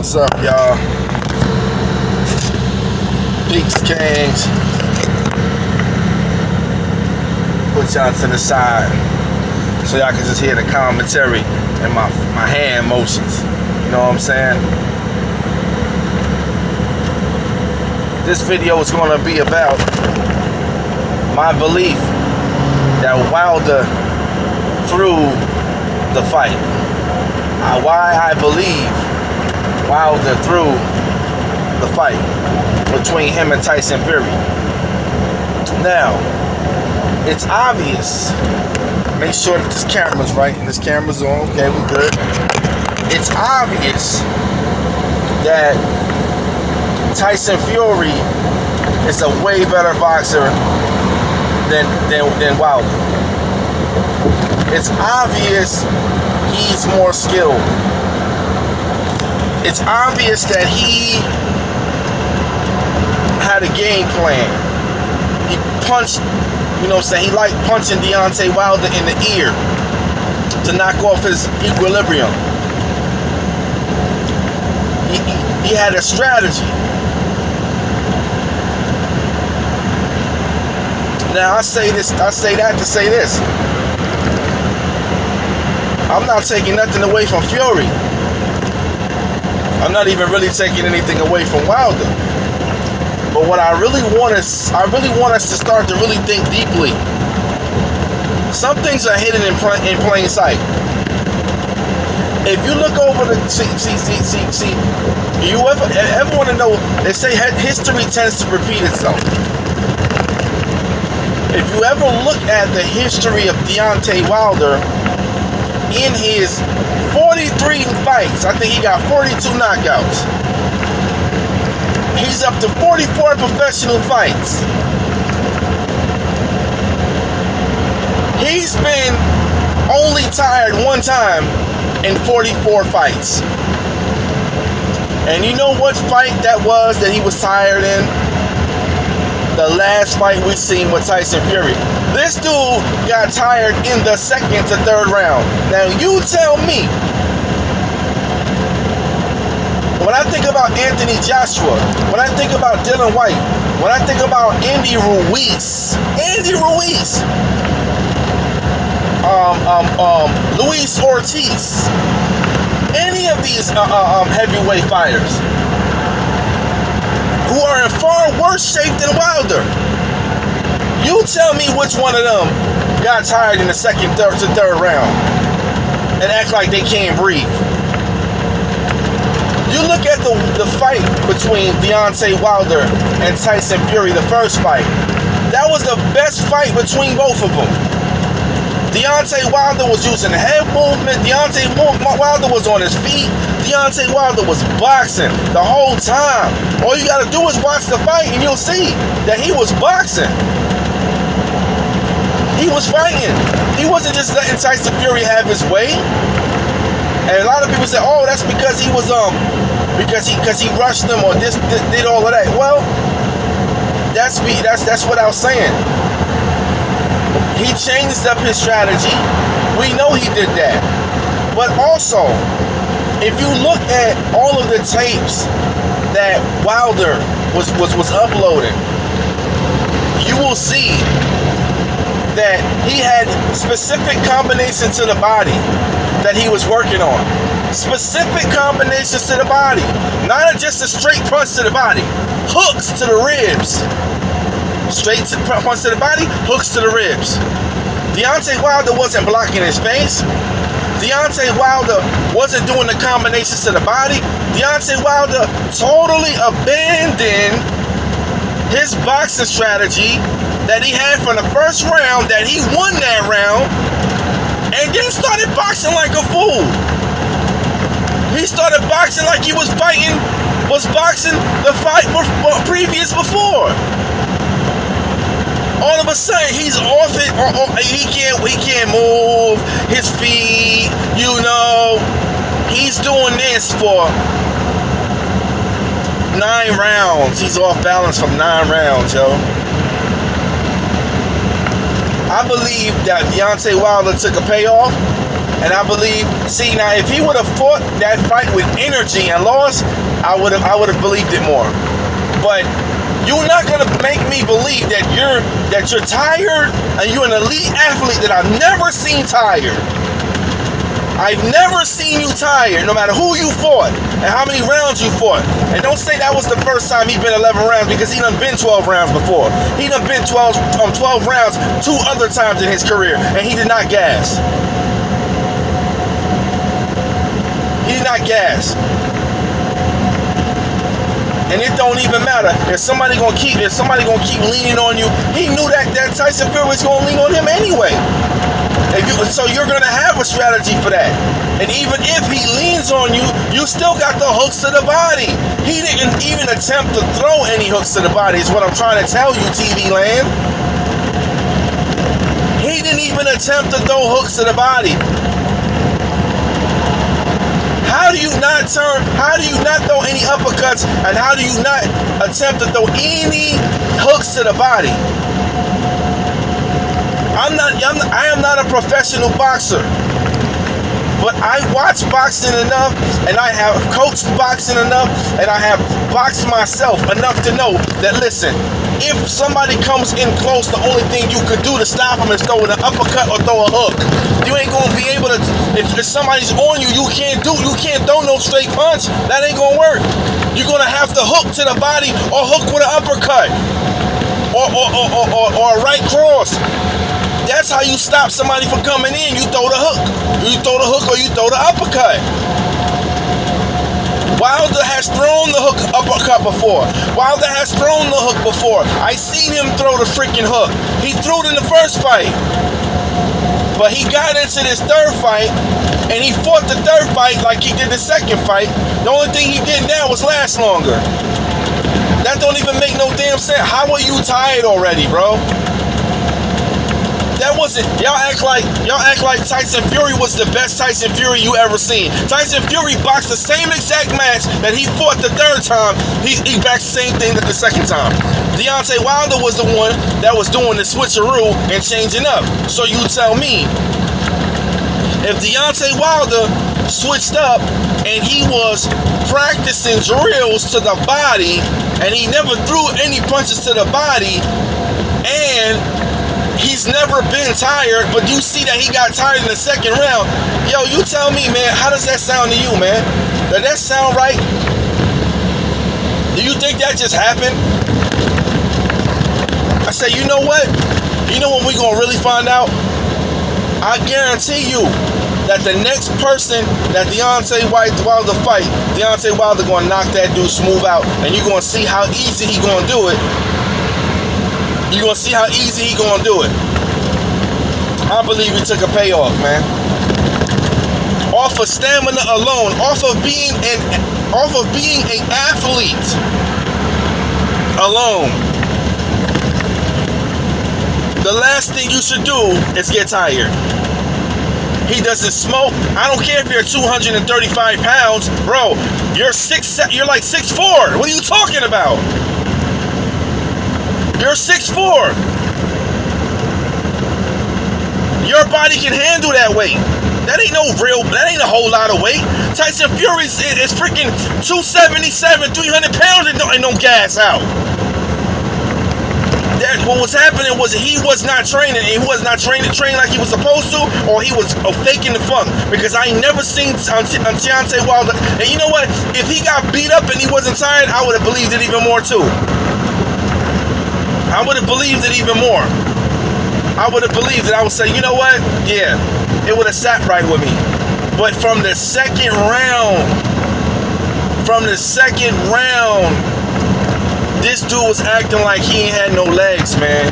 What's up, y'all? Peaks Kings. Put y'all to the side so y'all can just hear the commentary and my hand motions. You know what I'm saying? This video is going to be about my belief that Wilder threw the fight. Why I believe Wilder threw the fight between him and Tyson Furry. Now, it's obvious. Make sure that this camera's right and this camera's on. Okay, we good. It's obvious that Tyson Furry is a way better boxer than Wilder. It's obvious he's more skilled. It's obvious that he had a game plan. He punched, you know what I'm saying? He liked punching Deontay Wilder in the ear to knock off his equilibrium. He had a strategy. Now I say that to say this. I'm not taking nothing away from Fury. I'm not even really taking anything away from Wilder. But what I really want us to start to really think deeply. Some things are hidden in plain sight. If you look over the you ever want to know? They say history tends to repeat itself. If you ever look at the history of Deontay Wilder, in his 43 fights, I think he got 42 knockouts. He's up to 44 professional fights. He's been only tired one time in 44 fights. And you know what fight that was that he was tired in? The last fight we seen with Tyson Furry. This dude got tired in the second to third round. Now you tell me. When I think about Anthony Joshua, when I think about Dylan White, when I think about Andy Ruiz, Luis Ortiz, any of these heavyweight fighters who are in far worse shape than Wilder, you tell me which one of them got tired in the second to third round and act like they can't breathe. You look at the fight between Deontay Wilder and Tyson Furry, the first fight. That was the best fight between both of them. Deontay Wilder was using head movement. Deontay Wilder was on his feet. Deontay Wilder was boxing the whole time. All you gotta do is watch the fight and you'll see that he was boxing. He was fighting. He wasn't just letting Tyson Furry have his way. And a lot of people say, "Oh, that's because he was because he rushed him or this did all of that." Well, that's what I was saying. He changed up his strategy. We know he did that. But also, if you look at all of the tapes that Wilder was uploading, you will see that he had specific combinations to the body that he was working on. Specific combinations to the body. Not just a straight punch to the body. Hooks to the ribs. Straight punch to the body, hooks to the ribs. Deontay Wilder wasn't blocking his face. Deontay Wilder wasn't doing the combinations to the body. Deontay Wilder totally abandoned his boxing strategy that he had from the first round, that he won that round, and then started boxing like a fool. He started boxing like he was boxing the fight previous before. All of a sudden, he's off it. He can't move his feet. You know, he's doing this for 9 rounds. He's off balance from 9 rounds, yo. I believe that Deontay Wilder took a payoff, And I believe, see, now if he would have fought that fight with energy and lost, I would have believed it more. But you're not gonna make me believe that you're tired and you're an elite athlete that I've never seen tired. I've never seen you tired, no matter who you fought and how many rounds you fought. And don't say that was the first time he been 11 rounds, because he done been 12 rounds before. He done been 12 rounds 2 other times in his career, and he did not gas. He did not gas. And it don't even matter if somebody gonna keep leaning on you. He knew that Tyson Furry was gonna lean on him anyway. So you're gonna have a strategy for that. And even if he leans on you, you still got the hooks to the body. He didn't even attempt to throw any hooks to the body, is what I'm trying to tell you, TV land. He didn't even attempt to throw hooks to the body. How do you not throw any uppercuts, and how do you not attempt to throw any hooks to the body? I am not a professional boxer, but I watch boxing enough, and I have coached boxing enough, and I have boxed myself enough to know that, listen, if somebody comes in close, the only thing you could do to stop them is throw an uppercut or throw a hook. You ain't gonna be able to. If somebody's on you, you can't throw no straight punch. That ain't gonna work. You're gonna have to hook to the body, or hook with an uppercut, or a right cross. That's how you stop somebody from coming in. You throw the hook. You throw the hook or you throw the uppercut. Wilder has thrown the uppercut before. Wilder has thrown the hook before. I seen him throw the freaking hook. He threw it in the first fight. But he got into this third fight, and he fought the third fight like he did the second fight. The only thing he did now was last longer. That don't even make no damn sense. How are you tired already, bro? That wasn't, y'all act like Tyson Furry was the best Tyson Furry you ever seen. Tyson Furry boxed the same exact match that he fought the third time. He boxed the same thing the second time. Deontay Wilder was the one that was doing the switcheroo and changing up. So you tell me, if Deontay Wilder switched up and he was practicing drills to the body and he never threw any punches to the body, and he's never been tired, but you see that he got tired in the second round. Yo, you tell me, man, how does that sound to you, man? Does that sound right? Do you think that just happened? I say, you know what? You know when we gonna really find out? I guarantee you that the next person that Deontay Wilder fight, Deontay Wilder gonna knock that dude smooth out, and you're gonna see how easy he gonna do it. You're going to see how easy he going to do it. I believe he took a payoff, man. Off of stamina alone, off of being an athlete alone. The last thing you should do is get tired. He doesn't smoke. I don't care if you're 235 pounds. Bro, you're like 6'4". What are you talking about? You're 6'4". Your body can handle that weight. That ain't a whole lot of weight. Tyson Furry is freaking 277, 300 pounds and don't gas out. What was happening was he was not training. He was not training like he was supposed to, or he was faking the funk. Because I ain't never seen Deontay Wilder. And you know what? If he got beat up and he wasn't tired, I would have believed it even more too. I would have believed it even more. I would have believed it. I would say, you know what? Yeah, it would have sat right with me. But from the second round, this dude was acting like he ain't had no legs, man.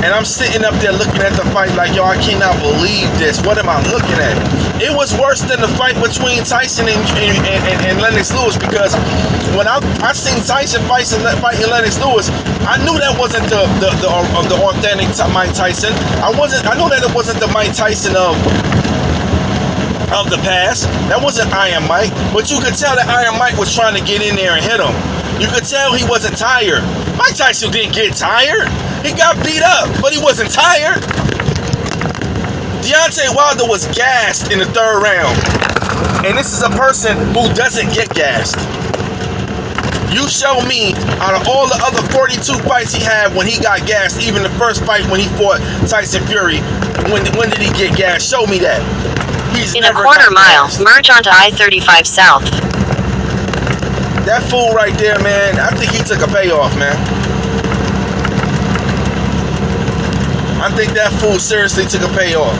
And I'm sitting up there looking at the fight like, yo, I cannot believe this. What am I looking at? It was worse than the fight between Tyson and Lennox Lewis, because when I seen Tyson fighting Lennox Lewis, I knew that wasn't the authentic Mike Tyson. I knew that it wasn't the Mike Tyson of the past. That wasn't Iron Mike. But you could tell that Iron Mike was trying to get in there and hit him. You could tell he wasn't tired. Mike Tyson didn't get tired. He got beat up, but he wasn't tired. Deontay Wilder was gassed in the 3rd round. And this is a person who doesn't get gassed. You show me, out of all the other 42 fights he had when he got gassed, even the first fight when he fought Tyson Furry, when did he get gassed? Show me that. He's in never a quarter mile, gassed. merge onto I-35 South. That fool right there, man, I think he took a payoff, man. I think that fool seriously took a payoff.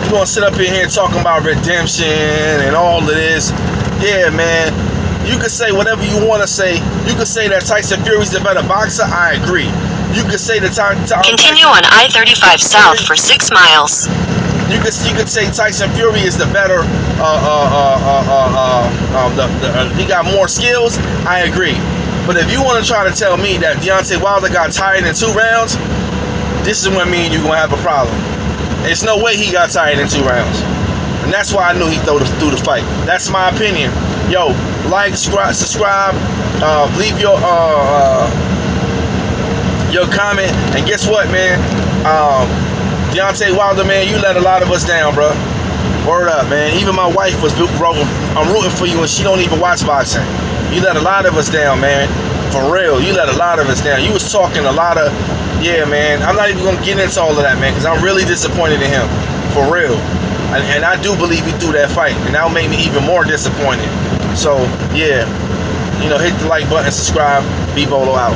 You gonna sit up in here talking about redemption and all of this. Yeah, man. You can say whatever you want to say. You can say that Tyson Fury's the better boxer. I agree. You can say that Continue on I-35 South for 6 miles. You could say Tyson Furry is the better. He got more skills. I agree. But if you want to try to tell me that Deontay Wilder got tired in 2 rounds, this is when me and you gonna have a problem. There's no way he got tired in 2 rounds. And that's why I knew he threw the fight. That's my opinion. Yo, like, subscribe, leave your comment, and guess what, man? Deontay Wilder, man, you let a lot of us down, bro. Word up, man. Even my wife was rooting. I'm rooting for you, and she don't even watch boxing. You let a lot of us down, man. For real, you let a lot of us down. You was talking a lot of, yeah, man. I'm not even gonna get into all of that, man, because I'm really disappointed in him, for real. And I do believe he threw that fight, and that'll make me even more disappointed. So, yeah, you know, hit the like button, subscribe. B.O.L.O out.